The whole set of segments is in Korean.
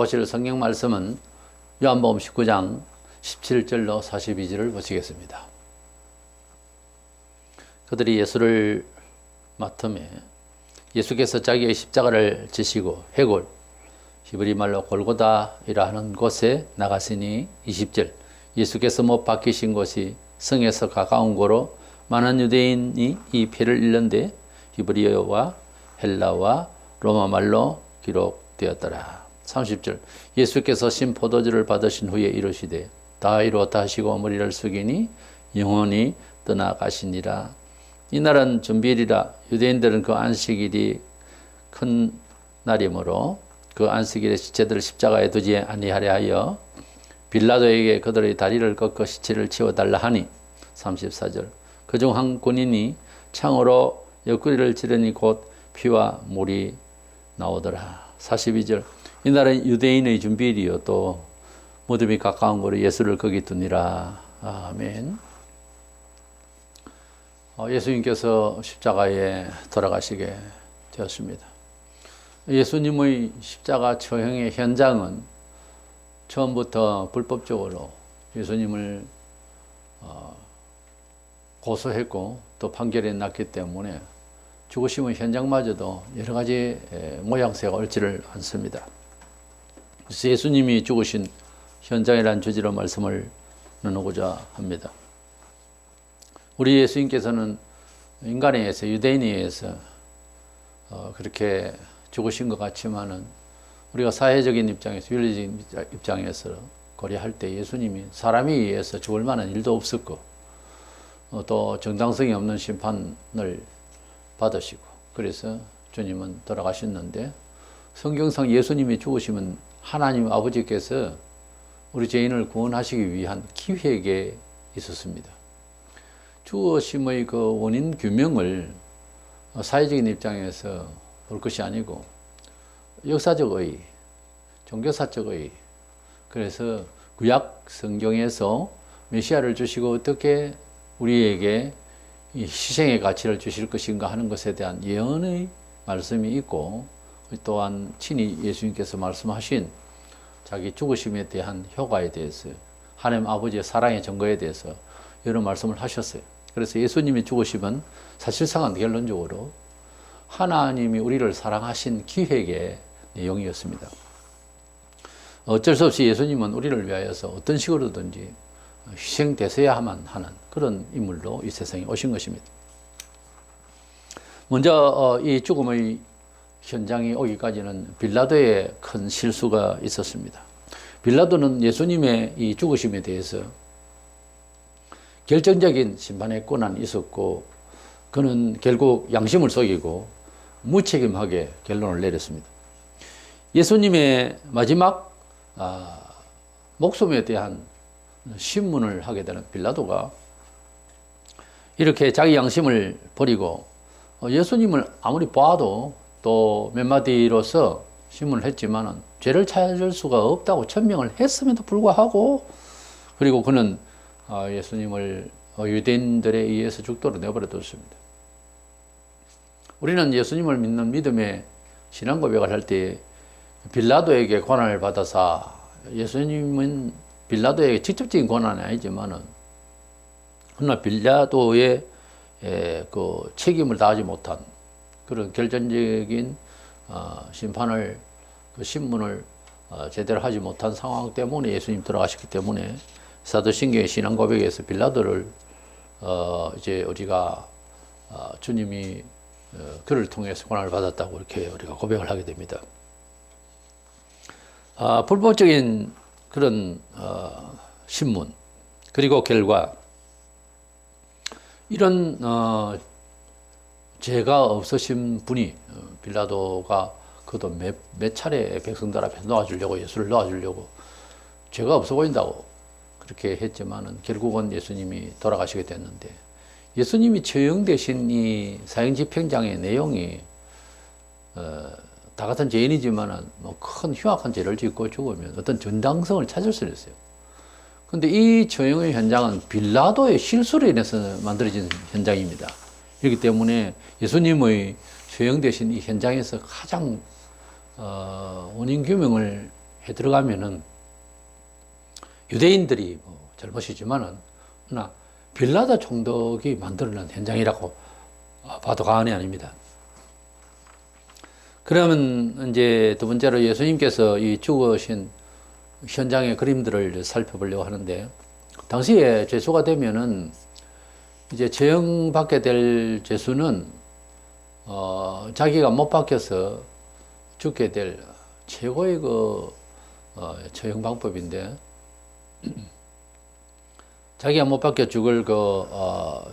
보실 성경 말씀은 요한복음 19장 17절로 42절을 보시겠습니다. 그들이 예수를 맡음에 예수께서 자기의 십자가를 지시고 해골 히브리 말로 골고다이라 하는 곳에 나가시니 20절 예수께서 못 박히신 곳이 성에서 가까운 고로 많은 유대인이 이 표를 읽는데 히브리어와 헬라와 로마 말로 기록되었더라. 30절 예수께서 신 포도주를 받으신 후에 이르시되 다 이루었다 하시고 머리를 숙이니 영원히 떠나가시니라. 이날은 준비일이라 유대인들은 그 안식일이 큰 날이므로 그 안식일에 시체들을 십자가에 두지 아니하려 하여 빌라도에게 그들의 다리를 꺾어 시체를 치워달라 하니 34절 그중 한 군인이 창으로 옆구리를 찌르니 곧 피와 물이 나오더라. 42절 이날은 유대인의 준비일이요 또 무덤이 가까운 거로 예수를 거기 두니라. 아멘. 예수님께서 십자가에 돌아가시게 되었습니다. 예수님의 십자가 처형의 현장은 처음부터 불법적으로 예수님을 고소했고 또 판결이 났기 때문에 죽으심의 현장마저도 여러 가지 모양새가 옳지를 않습니다. 그래서 예수님이 죽으신 현장이라는 주제로 말씀을 나누고자 합니다. 우리 예수님께서는 인간에 의해서 유대인에 의해서 그렇게 죽으신 것 같지만은 우리가 사회적인 입장에서 윤리적인 입장에서 고려할 때 예수님이 사람에 의해서 죽을 만한 일도 없었고 또 정당성이 없는 심판을 받으시고 그래서 주님은 돌아가셨는데 성경상 예수님이 죽으시면 하나님 아버지께서 우리 죄인을 구원하시기 위한 기획에 있었습니다. 죽으심의 그 원인 규명을 사회적인 입장에서 볼 것이 아니고 역사적 의, 종교사적 의, 그래서 구약 성경에서 메시아를 주시고 어떻게 우리에게 이 희생의 가치를 주실 것인가 하는 것에 대한 예언의 말씀이 있고 또한 친히 예수님께서 말씀하신 자기 죽으심에 대한 효과에 대해서 하나님 아버지의 사랑의 증거에 대해서 여러 말씀을 하셨어요. 그래서 예수님이 죽으심은 사실상은 결론적으로 하나님이 우리를 사랑하신 기획의 내용이었습니다. 어쩔 수 없이 예수님은 우리를 위하여서 어떤 식으로든지 희생되셔야만 하는 그런 인물로 이 세상에 오신 것입니다. 먼저 이 죽음의 현장이 오기까지는 빌라도의 큰 실수가 있었습니다. 빌라도는 예수님의 이 죽으심에 대해서 결정적인 심판의 권한이 있었고 그는 결국 양심을 속이고 무책임하게 결론을 내렸습니다. 예수님의 마지막 목숨에 대한 신문을 하게 되는 빌라도가 이렇게 자기 양심을 버리고 예수님을 아무리 봐도 또 몇 마디로서 신문을 했지만은 죄를 찾을 수가 없다고 천명을 했음에도 불구하고 그리고 그는 예수님을 유대인들에 의해서 죽도록 내버려 뒀습니다. 우리는 예수님을 믿는 믿음의 신앙 고백을 할 때 빌라도에게 권한을 받아서 예수님은 빌라도에게 직접적인 권한은 아니지만은 그러나 빌라도의 그 책임을 다하지 못한 그런 결정적인 심판을 그 신문을 제대로 하지 못한 상황 때문에 예수님 돌아가셨기 때문에 사도신경의 신앙 고백에서 빌라도를 이제 우리가 주님이 그를 통해서 권한을 받았다고 이렇게 우리가 고백을 하게 됩니다. 불법적인 그런 신문 그리고 결과 이런 죄가 없으신 분이 빌라도가 그도 몇 차례 백성들 앞에 놓아주려고 예수를 놓아주려고 죄가 없어 보인다고 그렇게 했지만은 결국은 예수님이 돌아가시게 됐는데 예수님이 처형되신 이 사형집행장의 내용이 다 같은 죄인이지만은 뭐 큰 흉악한 죄를 짓고 죽으면 어떤 정당성을 찾을 수 있어요. 근데 이 처형의 현장은 빌라도의 실수로 인해서 만들어진 현장입니다. 그렇기 때문에 예수님의 처형되신 이 현장에서 가장 원인 규명을 해 들어가면은 유대인들이 뭐 잘못이지만은 그러나 빌라도 총독이 만들어낸 현장이라고 봐도 과언이 아닙니다. 그러면 이제 두 번째로 예수님께서 이 죽으신 현장의 그림들을 살펴보려고 하는데, 당시에 죄수가 되면은 이제 처형받게 될 죄수는 자기가 못 박혀서 죽게 될 최고의 처형 방법인데, 자기가 못 박혀 죽을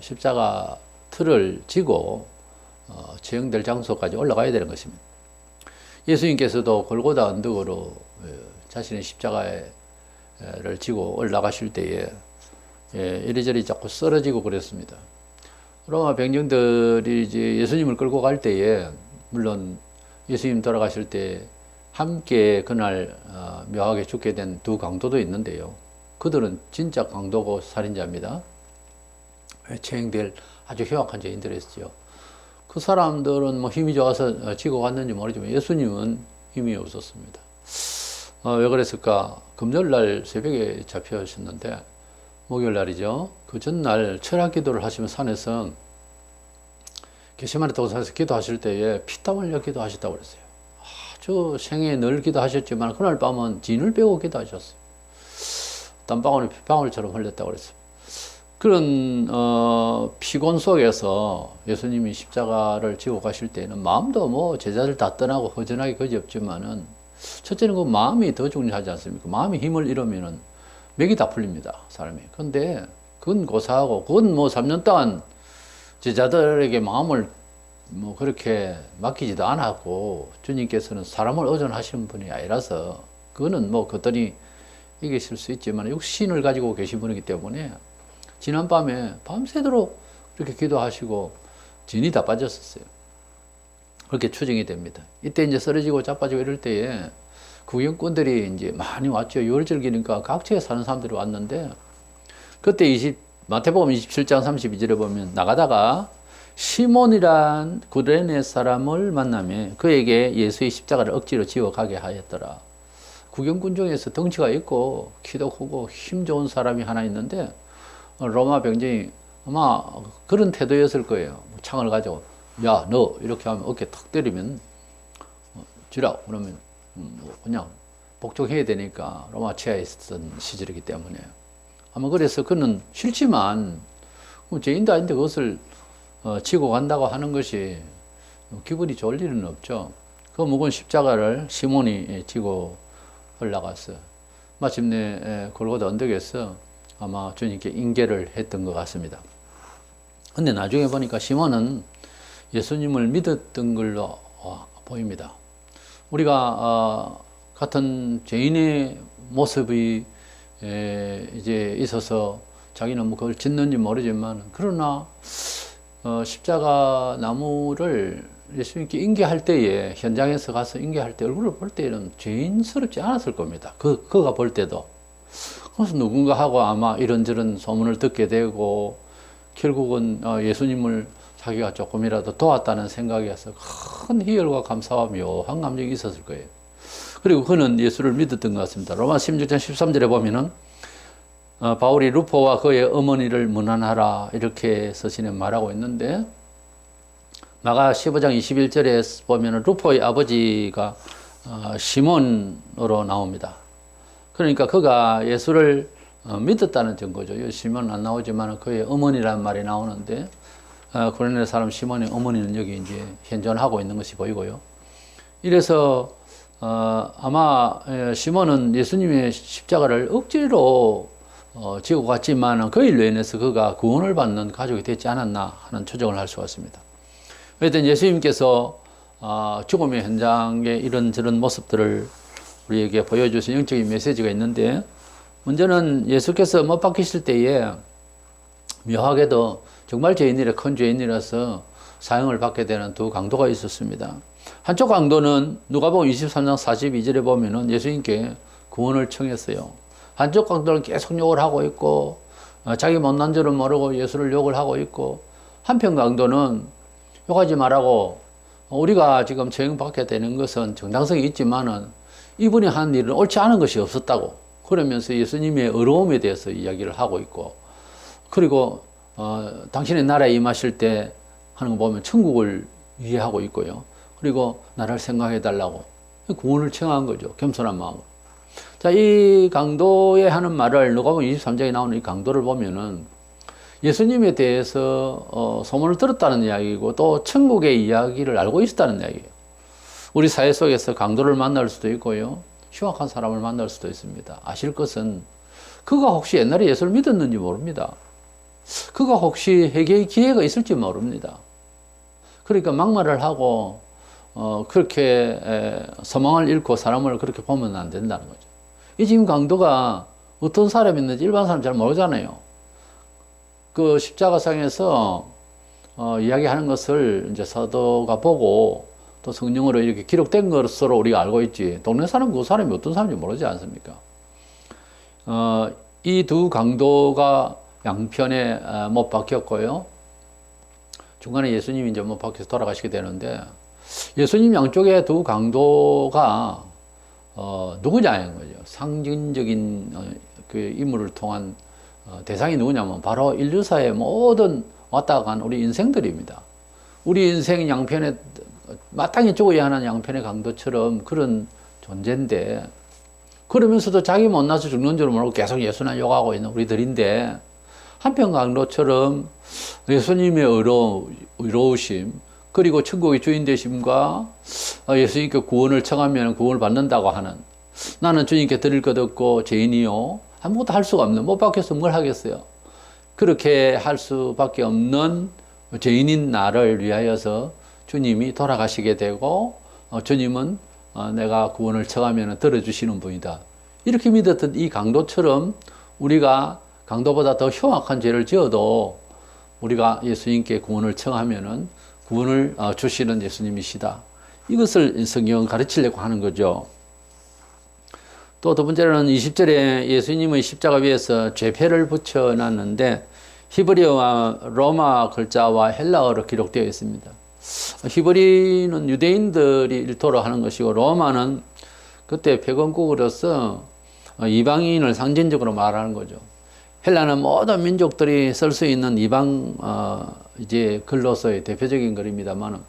십자가 틀을 지고 처형될 장소까지 올라가야 되는 것입니다. 예수님께서도 골고다 언덕으로 자신의 십자가를 지고 올라가실 때에 이리저리 자꾸 쓰러지고 그랬습니다. 로마 병정들이 이제 예수님을 끌고 갈 때에, 물론 예수님 돌아가실 때 함께 그날 묘하게 죽게 된 두 강도도 있는데요. 그들은 진짜 강도고 살인자입니다. 처형될 아주 흉악한 죄인들이었죠. 그 사람들은 뭐 힘이 좋아서 지고 갔는지 모르지만 예수님은 힘이 없었습니다. 왜 그랬을까? 금요일날 새벽에 잡혀오셨는데, 목요일날이죠. 그 전날 철학 기도를 하시면 산에서 게시마네 동산에서 기도하실 때에 피땀 흘려 기도하셨다고 그랬어요. 아주 생애 늘 기도하셨지만 그날 밤은 진을 빼고 기도하셨어요. 땀방울이 핏방울처럼 흘렸다고 그랬어요. 그런 피곤 속에서 예수님이 십자가를 지고 가실 때는 마음도 뭐 제자들 다 떠나고 허전하게 그지없지만은, 첫째는 그 마음이 더 중요하지 않습니까? 마음이 힘을 잃으면은 맥이 다 풀립니다, 사람이. 근데 그건 고사하고, 그건 뭐 3년 동안 제자들에게 마음을 뭐 그렇게 맡기지도 않았고, 주님께서는 사람을 의존하시는 분이 아니라서 그거는 뭐 그들이 이기실 수 있지만 육신을 가지고 계신 분이기 때문에 지난밤에 밤새도록 이렇게 기도하시고 진이 다 빠졌었어요. 그렇게 추정이 됩니다. 이때 이제 쓰러지고 자빠지고 이럴 때에 구경꾼들이 이제 많이 왔죠. 유월절기니까 각지에 사는 사람들이 왔는데, 그때 마태복음 27장 32절에 보면 나가다가 시몬이란 구레네 사람을 만나며 그에게 예수의 십자가를 억지로 지워가게 하였더라. 구경꾼 중에서 덩치가 있고 키도 크고 힘 좋은 사람이 하나 있는데, 로마 병정이 아마 그런 태도였을 거예요. 창을 가지고 야 너 이렇게 하면 어깨 탁 때리면 쥐라 그러면 그냥 복종해야 되니까, 로마 치하에 있었던 시절이기 때문에 아마 그래서 그는 싫지만 죄인도 아닌데 그것을 지고 간다고 하는 것이 기분이 좋을 일은 없죠. 그 무거운 십자가를 시몬이 지고 올라갔어요. 마침내 골고다 언덕에서 아마 주님께 인계를 했던 것 같습니다. 근데 나중에 보니까 시몬은 예수님을 믿었던 걸로 보입니다. 우리가 같은 죄인의 모습이 이제 있어서 자기는 뭐 그걸 짓는지 모르지만, 그러나 십자가 나무를 예수님께 인계할 때에, 현장에서 가서 인계할 때 얼굴을 볼 때는 죄인스럽지 않았을 겁니다. 그가 볼 때도. 그래서 누군가 하고 아마 이런저런 소문을 듣게 되고, 결국은 예수님을 자기가 조금이라도 도왔다는 생각에서 큰 희열과 감사와 묘한 감정이 있었을 거예요. 그리고 그는 예수를 믿었던 것 같습니다. 로마 16장 13절에 보면은 바울이 루포와 그의 어머니를 문안하라 이렇게 서신에 말하고 있는데, 마가 15장 21절에 보면은 루포의 아버지가 시몬으로 나옵니다. 그러니까 그가 예수를 믿었다는 증거죠. 시몬은 안 나오지만 그의 어머니라는 말이 나오는데, 고레네 사람 시몬의 어머니는 여기 이제 현존하고 있는 것이 보이고요. 이래서 아마 시몬은 예수님의 십자가를 억지로 지고 갔지만 그 일로 인해서 그가 구원을 받는 가족이 되지 않았나 하는 추정을 할 수가 있습니다. 어쨌든 예수님께서 죽음의 현장에 이런저런 모습들을 우리에게 보여주신 영적인 메시지가 있는데, 문제는 예수께서 못 박히실 때에 묘하게도 정말 죄인이라 큰 죄인이라서 사형을 받게 되는 두 강도가 있었습니다. 한쪽 강도는 누가복음 23장 42절에 보면은 예수님께 구원을 청했어요. 한쪽 강도는 계속 욕을 하고 있고 자기 못난 줄은 모르고 예수를 욕을 하고 있고, 한편 강도는 욕하지 말라고, 우리가 지금 처형받게 되는 것은 정당성이 있지만은 이분이 한 일은 옳지 않은 것이 없었다고 그러면서 예수님의 의로움에 대해서 이야기를 하고 있고, 그리고 당신의 나라에 임하실 때 하는 거 보면 천국을 이해하고 있고요. 그리고 나를 생각해 달라고 구원을 청한 거죠. 겸손한 마음으로. 자, 이 강도에 하는 말을 누가복음 23장에 나오는 이 강도를 보면은 예수님에 대해서 소문을 들었다는 이야기고 또 천국의 이야기를 알고 있었다는 이야기예요. 우리 사회 속에서 강도를 만날 수도 있고요. 흉악한 사람을 만날 수도 있습니다. 아실 것은 그가 혹시 옛날에 예수를 믿었는지 모릅니다. 그가 혹시 회개의 기회가 있을지 모릅니다. 그러니까 막말을 하고 그렇게 소망을 잃고 사람을 그렇게 보면 안 된다는 거죠. 이 지금 강도가 어떤 사람이었는지 일반 사람 잘 모르잖아요. 그 십자가상에서 이야기하는 것을 이제 사도가 보고 또 성령으로 이렇게 기록된 것으로 우리가 알고 있지. 동네 사람 그 사람이 어떤 사람인지 모르지 않습니까? 이 두 강도가 양편에 못 박혔고요. 중간에 예수님이 이제 못 박혀서 돌아가시게 되는데, 예수님 양쪽에 두 강도가 누구냐는 거죠. 상징적인 그 인물을 통한 대상이 누구냐면 바로 인류사의 모든 왔다 간 우리 인생들입니다. 우리 인생 양편에 마땅히 죽어야 하는 양편의 강도처럼 그런 존재인데, 그러면서도 자기 못나서 죽는 줄 모르고 계속 예수나 욕하고 있는 우리들인데, 한편 강도처럼 예수님의 의로우심, 그리고 천국의 주인 되심과 예수님께 구원을 청하면 구원을 받는다고 하는, 나는 주님께 드릴 것 없고 죄인이요 아무것도 할 수가 없는, 못 박혀서 뭘 하겠어요. 그렇게 할 수밖에 없는 죄인인 나를 위하여서 주님이 돌아가시게 되고, 주님은 내가 구원을 청하면 들어주시는 분이다. 이렇게 믿었던 이 강도처럼 우리가 강도보다 더 흉악한 죄를 지어도 우리가 예수님께 구원을 청하면은 구원을 주시는 예수님이시다. 이것을 성경은 가르치려고 하는 거죠. 또 두 번째로는 20절에 예수님의 십자가 위에서 죄패를 붙여놨는데 히브리어와 로마 글자와 헬라어로 기록되어 있습니다. 히브리는 유대인들이 일토로 하는 것이고, 로마는 그때 패권국으로서 이방인을 상징적으로 말하는 거죠. 헬라는 모든 민족들이 쓸 수 있는 이방 이제 글로서의 대표적인 글입니다만,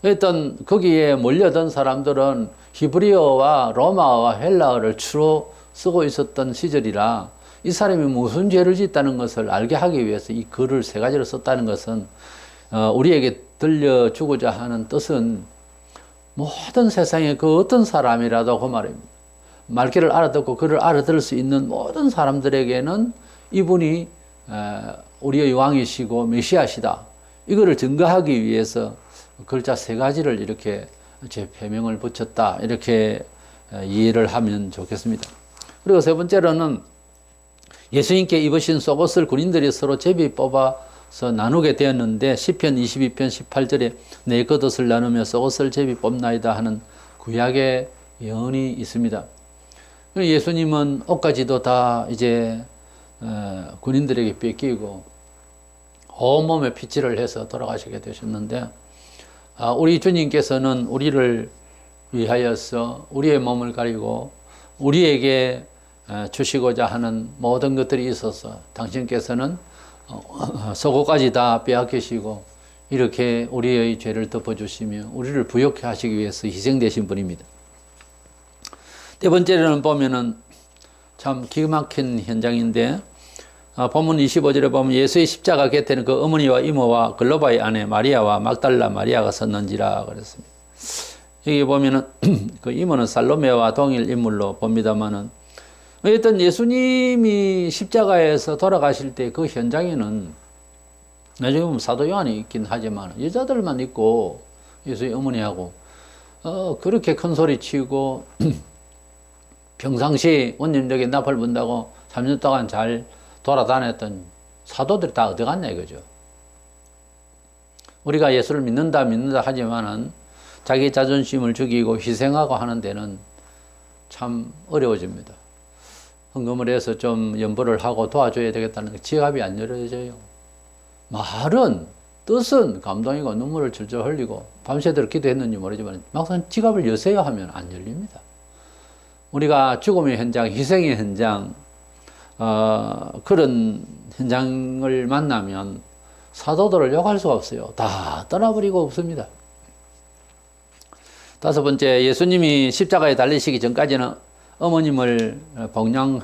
일단 거기에 몰려든 사람들은 히브리어와 로마어와 헬라어를 주로 쓰고 있었던 시절이라 이 사람이 무슨 죄를 짓다는 것을 알게 하기 위해서 이 글을 세 가지로 썼다는 것은 우리에게 들려주고자 하는 뜻은 모든 세상에 그 어떤 사람이라도 그 말입니다. 말귀를 알아듣고 그를 알아들을 수 있는 모든 사람들에게는 이분이 우리의 왕이시고 메시아시다. 이거를 증거하기 위해서 글자 세 가지를 이렇게 제 표명을 붙였다. 이렇게 이해를 하면 좋겠습니다. 그리고 세 번째로는 예수님께 입으신 속옷을 군인들이 서로 제비 뽑아서 나누게 되었는데, 시편 22편 18절에 내 겉옷을 나누며 속옷을 제비 뽑나이다 하는 구약의 예언이 있습니다. 예수님은 옷까지도 다 이제 군인들에게 뺏기고 온몸에 피칠을 해서 돌아가시게 되셨는데, 우리 주님께서는 우리를 위하여서 우리의 몸을 가리고 우리에게 주시고자 하는 모든 것들이 있어서 당신께서는 속옷까지 다 빼앗기시고 이렇게 우리의 죄를 덮어주시며 우리를 부욕해 하시기 위해서 희생되신 분입니다. 네 번째로는 보면은 참 기가 막힌 현장인데, 본문 25절에 보면 예수의 십자가 곁에는 그 어머니와 이모와 글로바의 아내 마리아와 막달라 마리아가 섰는지라 그랬습니다. 여기 보면은 그 이모는 살로메와 동일 인물로 봅니다만은, 어쨌든 예수님이 십자가에서 돌아가실 때 그 현장에는 나중에 보면 사도 요한이 있긴 하지만 여자들만 있고 예수의 어머니하고 그렇게 큰 소리 치고 평상시 원님에게 납을 분다고 3년 동안 잘 돌아다녔던 사도들이 다 어디 갔냐 이거죠. 우리가 예수를 믿는다 하지만은 자기 자존심을 죽이고 희생하고 하는 데는 참 어려워집니다. 헌금을 해서 좀 연보를 하고 도와줘야 되겠다는 지갑이 안 열어져요. 말은 뜻은 감동이고 눈물을 절절 흘리고 밤새도록 기도했는지 모르지만 막상 지갑을 여세요 하면 안 열립니다. 우리가 죽음의 현장, 희생의 현장, 그런 현장을 만나면 사도들을 욕할 수가 없어요. 다 떠나버리고 없습니다. 다섯 번째, 예수님이 십자가에 달리시기 전까지는 어머님을 봉양한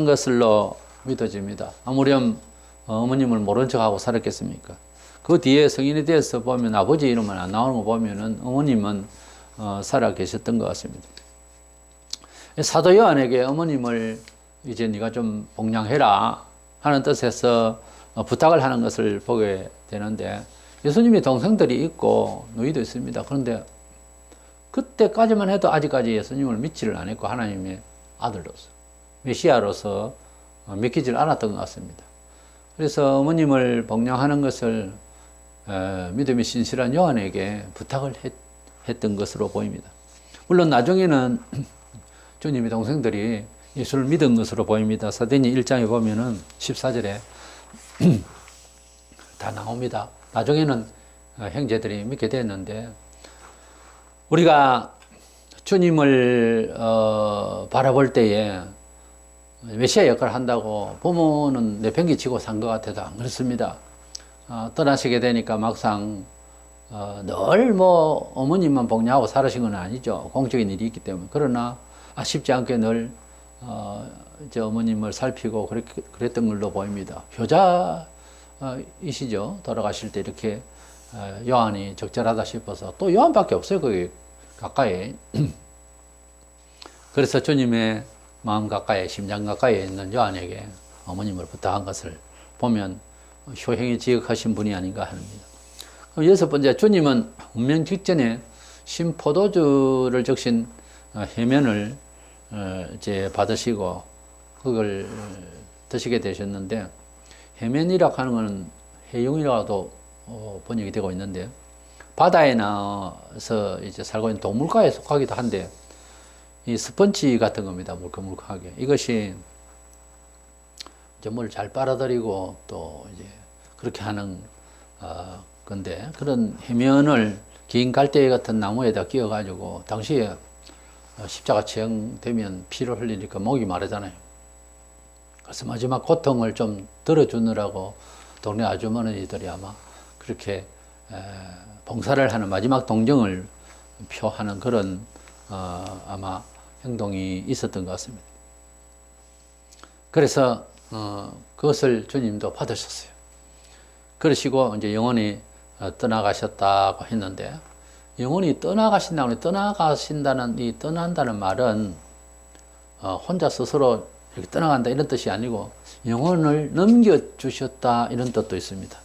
것으로 믿어집니다. 아무렴 어머님을 모른 척하고 살았겠습니까? 그 뒤에 성인이 되어서 보면 아버지 이름은 안 나오는 거 보면은 어머님은 살아 계셨던 것 같습니다. 사도 요한에게 어머님을 이제 네가 좀 봉양해라 하는 뜻에서 부탁을 하는 것을 보게 되는데, 예수님이 동생들이 있고 누이도 있습니다. 그런데 그때까지만 해도 아직까지 예수님을 믿지를 않았고 하나님의 아들로서, 메시아로서 믿기질 않았던 것 같습니다. 그래서 어머님을 봉양하는 것을 믿음이 신실한 요한에게 부탁을 했던 것으로 보입니다. 물론 나중에는 주님의 동생들이 예수를 믿은 것으로 보입니다. 사도행전 1장에 보면은 14절에 다 나옵니다. 나중에는 형제들이 믿게 됐는데, 우리가 주님을 바라볼 때에 메시아 역할을 한다고 부모는 내팽개치고 산 것 같아도 안 그렇습니다. 떠나시게 되니까 막상 늘 뭐 어머님만 복양하고 살으신 건 아니죠. 공적인 일이 있기 때문에. 그러나 아쉽지 않게 늘 이제 어머님을 살피고 그랬던 걸로 보입니다. 효자이시죠. 돌아가실 때 이렇게 요한이 적절하다 싶어서, 또 요한밖에 없어요. 거기 가까이. 그래서 주님의 마음 가까이, 심장 가까이에 있는 요한에게 어머님을 부탁한 것을 보면 효행이 지극하신 분이 아닌가 합니다. 여섯 번째, 주님은 운명 직전에 신포도주를 적신 해면을 이제 받으시고 그걸 드시게 되셨는데, 해면이라고 하는 것은 해용이라고도 번역이 되고 있는데, 바다에 나와서 이제 살고 있는 동물과에 속하기도 한데, 이 스펀지 같은 겁니다. 물컹물컹하게. 이것이 이제 뭘 잘 빨아들이고 또 이제 그렇게 하는 건데, 그런 해면을 긴 갈대 같은 나무에다 끼워가지고, 당시에 십자가 처형되면 피를 흘리니까 목이 마르잖아요. 그래서 마지막 고통을 좀 덜어주느라고 동네 아주머니들이 아마 그렇게 봉사를 하는 마지막 동정을 표하는 그런 아마 행동이 있었던 것 같습니다. 그래서 그것을 주님도 받으셨어요. 그러시고 이제 영원히 떠나가셨다고 했는데, 영원히 떠나가신다는 이 떠난다는 말은 혼자 스스로 이렇게 떠나간다 이런 뜻이 아니고, 영혼을 넘겨주셨다 이런 뜻도 있습니다.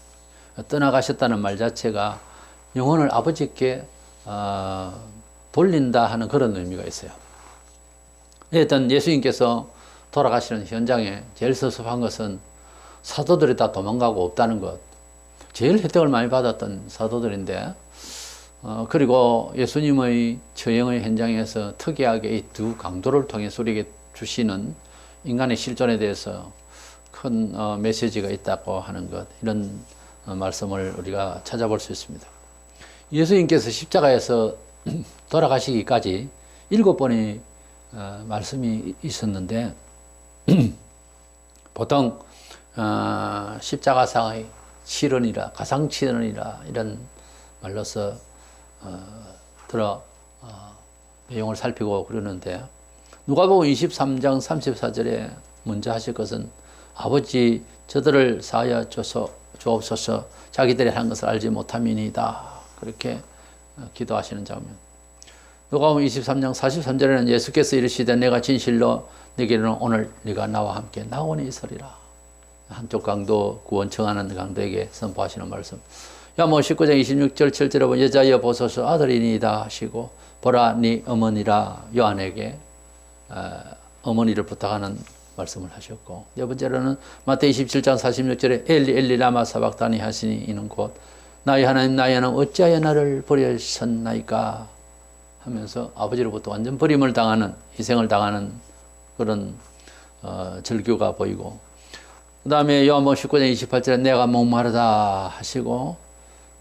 떠나가셨다는 말 자체가 영혼을 아버지께 돌린다 하는 그런 의미가 있어요. 일단 예수님께서 돌아가시는 현장에 제일 섭섭한 것은 사도들이 다 도망가고 없다는 것. 제일 혜택을 많이 받았던 사도들인데, 그리고 예수님의 처형의 현장에서 특이하게 이 두 강도를 통해 우리에게 주시는 인간의 실존에 대해서 큰 메시지가 있다고 하는 것, 이런 말씀을 우리가 찾아볼 수 있습니다. 예수님께서 십자가에서 돌아가시기까지 7번의 말씀이 있었는데, 보통 십자가상의 치른이라, 가상치른이라 이런 말로서 내용을 살피고 그러는데, 누가복음 23장 34절에 먼저 하실 것은 아버지 저들을 사하여 주옵소서, 자기들이 한 것을 알지 못함이니이다, 그렇게 기도하시는 장면. 누가복음 23장 43절에는 예수께서 이르시되 내가 진실로 네게는 오늘 네가 나와 함께 나원에 있으리라. 한쪽 강도 구원 청하는 강도에게 선포하시는 말씀. 야모 19장 26절 7절에 보면 여자여 보소서 아들이니이다 하시고, 보라 네 어머니라 요한에게 어머니를 부탁하는 말씀을 하셨고, 네 번째로는 마태복음 27장 46절에 엘리 엘리 라마 사박다니 하시니 이는 곧 나의 하나님 나의 하나님 어찌하여 나를 버리셨나이까 하면서 아버지로부터 완전 버림을 당하는, 희생을 당하는 그런 절규가 보이고, 그 다음에 요한복음 19장 28절에 내가 목마르다 하시고,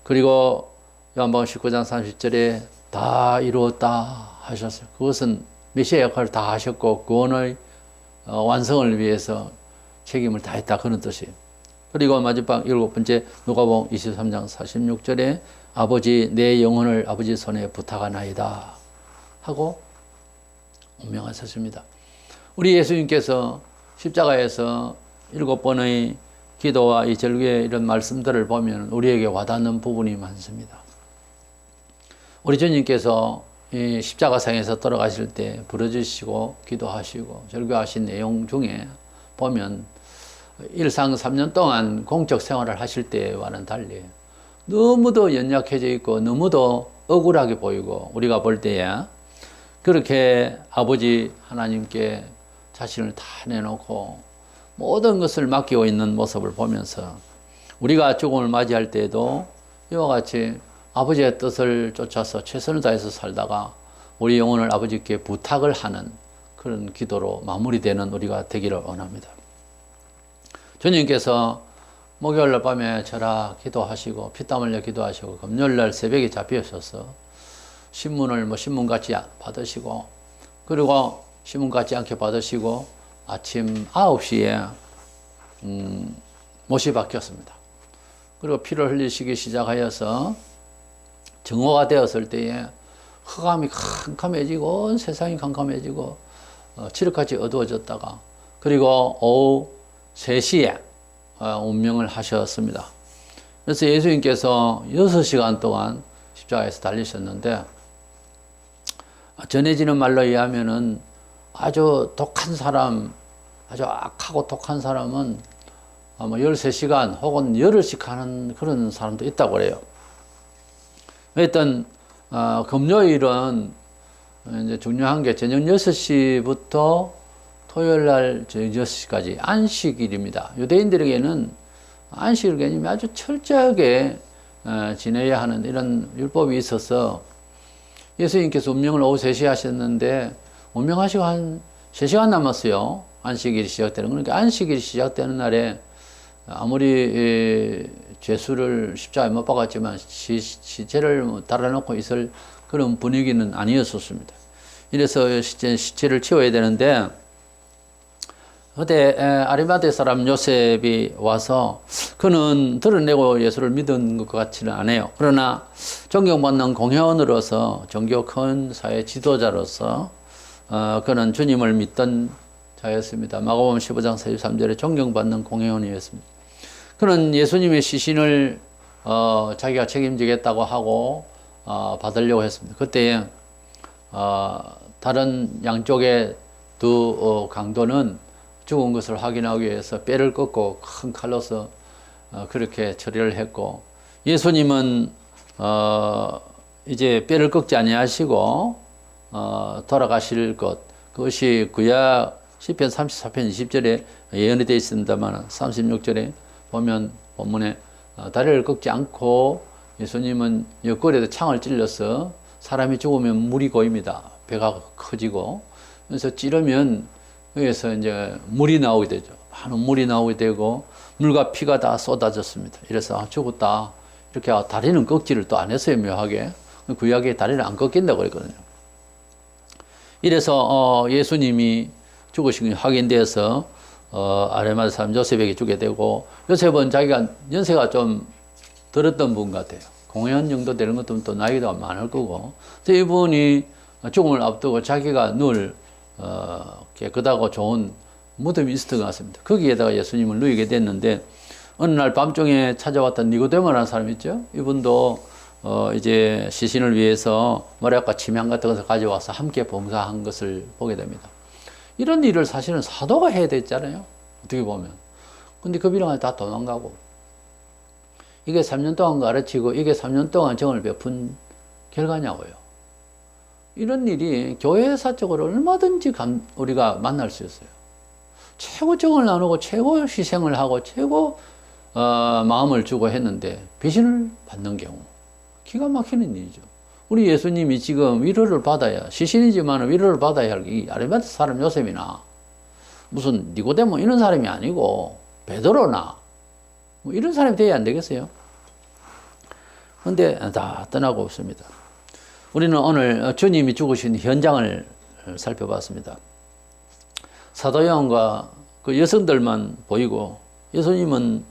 그리고 요한복음 19장 30절에 다 이루었다 하셨어요. 그것은 메시아 역할을 다 하셨고 구원의 완성을 위해서 책임을 다했다 그런 뜻이에요. 그리고 마지막 7번째 누가복음 23장 46절에 아버지 내 영혼을 아버지 손에 부탁하나이다 하고 운명하셨습니다. 우리 예수님께서 십자가에서 7번의 기도와 이 절기의 이런 말씀들을 보면 우리에게 와닿는 부분이 많습니다. 우리 주님께서 이 십자가상에서 돌아가실 때 부르짖으시고 기도하시고 절규하신 내용 중에 보면 일상 3년 동안 공적 생활을 하실 때와는 달리 너무도 연약해져 있고 너무도 억울하게 보이고 우리가 볼 때에 그렇게 아버지 하나님께 자신을 다 내놓고 모든 것을 맡기고 있는 모습을 보면서 우리가 죽음을 맞이할 때에도 이와 같이 아버지의 뜻을 쫓아서 최선을 다해서 살다가 우리 영혼을 아버지께 부탁을 하는 그런 기도로 마무리되는 우리가 되기를 원합니다. 주님께서 목요일날 밤에 저라 기도하시고 피땀 흘려 기도하시고 금요일날 새벽에 잡히셔서 신문을 신문같이 받으시고 그리고 신문같지 않게 받으시고 아침 9시에 못이 바뀌었습니다. 그리고 피를 흘리시기 시작하여서 정오가 되었을 때에 흑암이 캄캄해지고 온 세상이 캄캄해지고 칠흑같이 어두워졌다가 그리고 오후 3시에 운명을 하셨습니다. 그래서 예수님께서 6시간 동안 십자가에서 달리셨는데 전해지는 말로 의하면은 아주 독한 사람, 아주 악하고 독한 사람은 아마 13시간 혹은 열흘씩 하는 그런 사람도 있다고 그래요. 하여튼 금요일은 이제 중요한 게 저녁 6시부터 토요일 날 저녁 6시까지 안식일입니다. 유대인들에게는 안식일 개념이 아주 철저하게 지내야 하는 이런 율법이 있어서 예수님께서 운명을 오후 3시에 하셨는데 운명하시고 한 3시간 남았어요. 안식일이 시작되는. 그러니까 안식일이 시작되는 날에 아무리 죄수를 십자가에 못 박았지만 시체를 달아놓고 있을 그런 분위기는 아니었었습니다. 이래서 시체를 치워야 되는데 그때 아리마대 사람 요셉이 와서 그는 드러내고 예수를 믿은 것 같지는 않아요. 그러나 존경받는 공회원으로서 종교 큰 사회 지도자로서 그는 주님을 믿던 자였습니다. 마가복음 15장 43절에 존경받는 공회원이었습니다. 그는 예수님의 시신을 자기가 책임지겠다고 하고 받으려고 했습니다. 그때 다른 양쪽의 두 강도는 죽은 것을 확인하기 위해서 뼈를 꺾고 큰 칼로서 그렇게 처리를 했고 예수님은 이제 뼈를 꺾지 아니하시고 돌아가실 것 그것이 구약 시편 34편 20절에 예언이 되어 있습니다만 36절에 보면 본문에 다리를 꺾지 않고 예수님은 옆구리에다 창을 찔러서 사람이 죽으면 물이 고입니다. 배가 커지고 그래서 찌르면 여기서 이제 물이 나오게 되죠. 많은 물이 나오게 되고 물과 피가 다 쏟아졌습니다. 이래서 죽었다. 이렇게 다리는 꺾지를 또 안 했어요. 묘하게. 구약에 다리를 안 꺾인다고 그랬거든요. 이래서 예수님이 죽으신 게 확인되어서 아리마대 사람 요셉에게 주게 되고 요셉은 자기가 연세가 좀 들었던 분 같아요. 공회원 정도 되는 것도 또 나이가 많을 거고 그래서 이분이 죽음을 앞두고 자기가 늘 깨끗하고 좋은 무덤이 있었던 것 같습니다. 거기에다가 예수님을 누이게 됐는데 어느 날 밤중에 찾아왔던 니고데모라는 사람이 있죠. 이분도 이제 시신을 위해서 머리약과 침향 같은 것을 가져와서 함께 봉사한 것을 보게 됩니다. 이런 일을 사실은 사도가 해야 됐잖아요. 어떻게 보면. 근데 그 비령을 다 도망가고 이게 3년 동안 가르치고 이게 3년 동안 정을 베푼 결과냐고요. 이런 일이 교회사적으로 얼마든지 우리가 만날 수 있어요. 최고 정을 나누고 최고 희생을 하고 최고 마음을 주고 했는데 배신을 받는 경우 기가 막히는 일이죠. 우리 예수님이 지금 위로를 받아야 시신이지만 위로를 받아야 할 이 아리마대 사람 요셉이나 무슨 니고데모 이런 사람이 아니고 베드로나 뭐 이런 사람이 돼야 안 되겠어요? 그런데 다 떠나고 없습니다. 우리는 오늘 주님이 죽으신 현장을 살펴봤습니다. 사도 요한과 그 여성들만 보이고 예수님은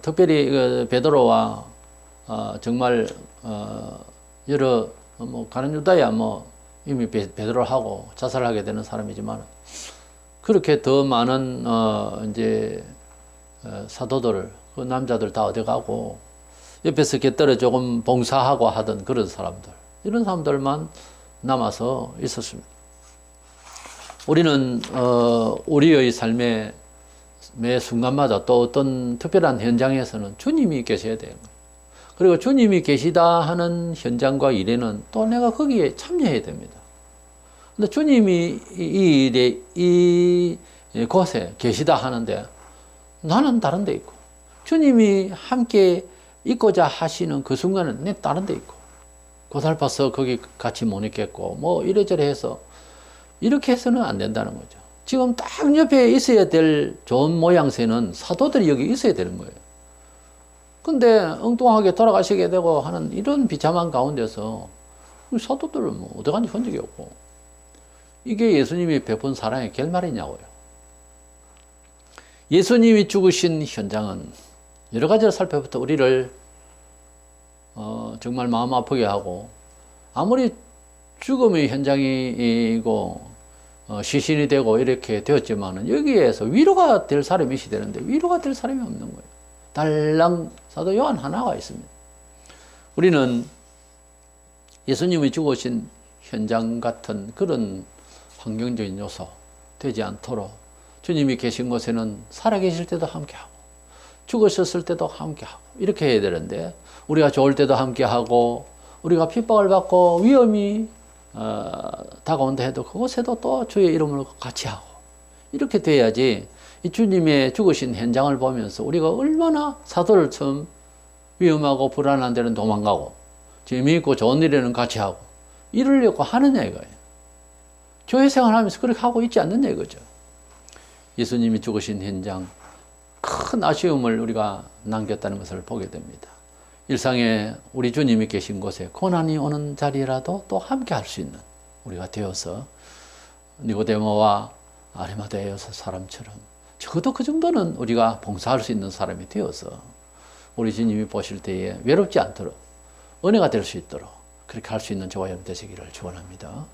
특별히 그 베드로와 정말 여러 가룟 유다야 이미 베드로를 하고 자살하게 되는 사람이지만 그렇게 더 많은 이제 사도들 그 남자들 다 어디 가고 옆에서 곁들여 조금 봉사하고 하던 그런 사람들 이런 사람들만 남아서 있었습니다. 우리는 우리의 삶의 매 순간마다 또 어떤 특별한 현장에서는 주님이 계셔야 돼요. 그리고 주님이 계시다 하는 현장과 일에는 또 내가 거기에 참여해야 됩니다. 근데 주님이 이 일에 이 곳에 계시다 하는데 나는 다른 데 있고 주님이 함께 있고자 하시는 그 순간은 내 다른 데 있고 고달파서 거기 같이 못 있겠고 이래저래 해서 이렇게 해서는 안 된다는 거죠. 지금 딱 옆에 있어야 될 좋은 모양새는 사도들이 여기 있어야 되는 거예요. 근데 엉뚱하게 돌아가시게 되고 하는 이런 비참한 가운데서 사도들은 어디 간지 본 적이 없고 이게 예수님이 베푼 사랑의 결말이냐고요. 예수님이 죽으신 현장은 여러 가지를 살펴부터 우리를 정말 마음 아프게 하고 아무리 죽음의 현장이고 시신이 되고 이렇게 되었지만은 여기에서 위로가 될 사람이 있어야 되는데 위로가 될 사람이 없는 거예요. 달랑 사도 요한 하나가 있습니다. 우리는 예수님이 죽으신 현장 같은 그런 환경적인 요소 되지 않도록 주님이 계신 곳에는 살아계실 때도 함께하고 죽으셨을 때도 함께하고 이렇게 해야 되는데 우리가 좋을 때도 함께하고 우리가 핍박을 받고 위험이 다가온다 해도 그곳에도 또 주의 이름으로 같이 하고 이렇게 돼야지 이 주님의 죽으신 현장을 보면서 우리가 얼마나 사도를 처음 위험하고 불안한 데는 도망가고 재미있고 좋은 일에는 같이 하고 이러려고 하느냐 이거예요. 교회 생활하면서 그렇게 하고 있지 않느냐 이거죠. 예수님이 죽으신 현장 큰 아쉬움을 우리가 남겼다는 것을 보게 됩니다. 일상에 우리 주님이 계신 곳에 고난이 오는 자리라도 또 함께 할 수 있는 우리가 되어서 니고데모와 아리마다의 여섯 사람처럼 적어도 그 정도는 우리가 봉사할 수 있는 사람이 되어서 우리 주님이 보실 때에 외롭지 않도록 은혜가 될 수 있도록 그렇게 할 수 있는 저와 여러분 되시기를 축원합니다.